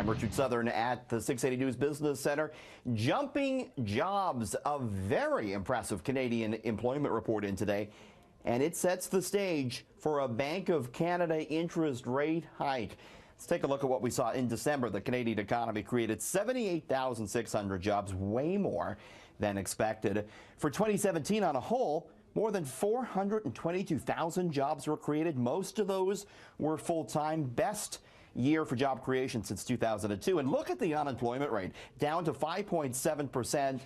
I'm Richard Southern at the 680 News Business Center. Jumping jobs, a very impressive Canadian employment report in today, and it sets the stage for a Bank of Canada interest rate hike. Let's take a look at what we saw in December. The Canadian economy created 78,600 jobs, way more than expected. For 2017 on a whole, more than 422,000 jobs were created. Most of those were full-time. Best year for job creation since 2002. And look at the unemployment rate, down to 5.7%,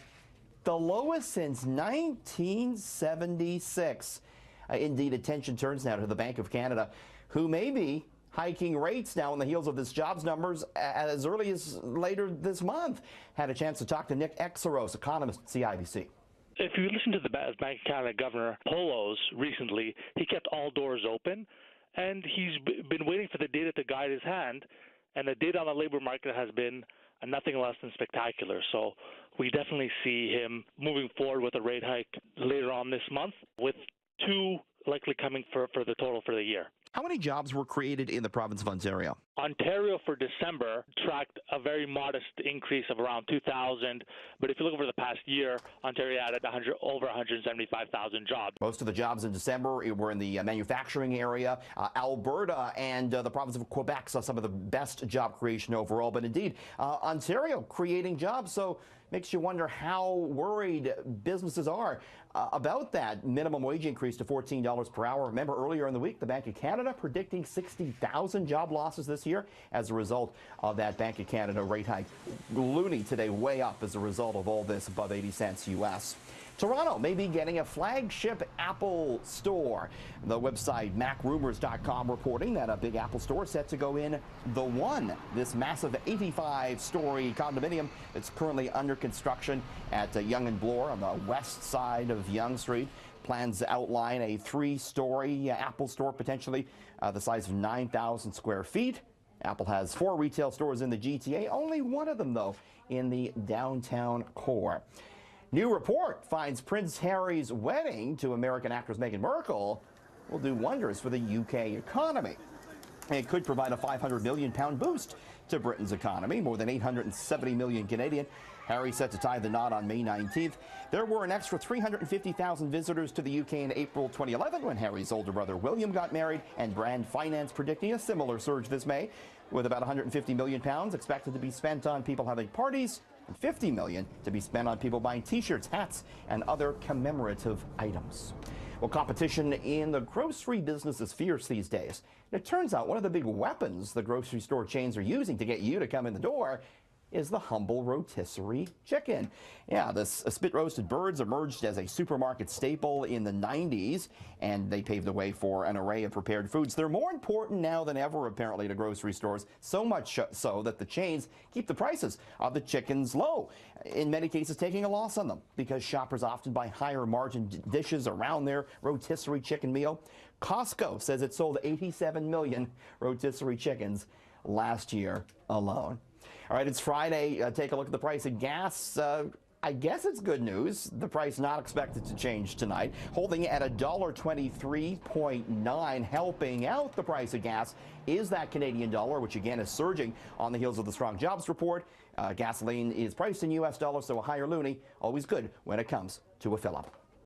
the lowest since 1976. Indeed, attention turns now to the Bank of Canada, who may be hiking rates now on the heels of this jobs numbers as early as later this month. Had a chance to talk to Nick Exaros, economist at CIBC. If you listen to the Bank of Canada Governor Polos recently, he kept all doors open, and he's been waiting for the data to guide his hand, and the data on the labor market has been nothing less than spectacular. So we definitely see him moving forward with a rate hike later on this month, with two likely coming for the total for the year. How many jobs were created in the province of Ontario? Ontario for December tracked a very modest increase of around 2,000. But if you look over the past year, Ontario added over 175,000 jobs. Most of the jobs in December were in the manufacturing area. Alberta and the province of Quebec saw some of the best job creation overall. But indeed, Ontario creating jobs. So makes you wonder how worried businesses are about that minimum wage increase to $14 per hour. Remember earlier in the week, the Bank of Canada predicting 60,000 job losses this year as a result of that Bank of Canada rate hike. Loonie today way up as a result of all this, above 80 cents US. Toronto may be getting a flagship Apple store. The website macrumors.com reporting that a big Apple store set to go in the One, this massive 85-story condominium that's currently under construction at Yonge and Bloor on the west side of Yonge Street. Plans outline a 3-story Apple store, potentially the size of 9,000 square feet. Apple has 4 retail stores in the GTA, only one of them, though, in the downtown core. New report finds Prince Harry's wedding to American actress Meghan Markle will do wonders for the UK economy. It could provide a £500 million boost to Britain's economy, more than 870 million Canadian. Harry set to tie the knot on May 19th. There were an extra 350,000 visitors to the UK in April 2011 when Harry's older brother William got married, and Brand Finance predicting a similar surge this May, with about £150 million expected to be spent on people having parties and $50 million to be spent on people buying T-shirts, hats, and other commemorative items. Well, competition in the grocery business is fierce these days. And it turns out one of the big weapons the grocery store chains are using to get you to come in the door is the humble rotisserie chicken. Yeah, this spit-roasted birds emerged as a supermarket staple in the 90s, and they paved the way for an array of prepared foods. They're more important now than ever, apparently, to grocery stores, so much so that the chains keep the prices of the chickens low, in many cases taking a loss on them, because shoppers often buy higher-margin dishes around their rotisserie chicken meal. Costco says it sold 87 million rotisserie chickens last year alone. All right, it's Friday. Take a look at the price of gas. I guess it's good news. The price not expected to change tonight, holding at $1.23.9. Helping out the price of gas is that Canadian dollar, which again is surging on the heels of the strong jobs report. Gasoline is priced in US dollars, so a higher loonie, always good when it comes to a fill-up.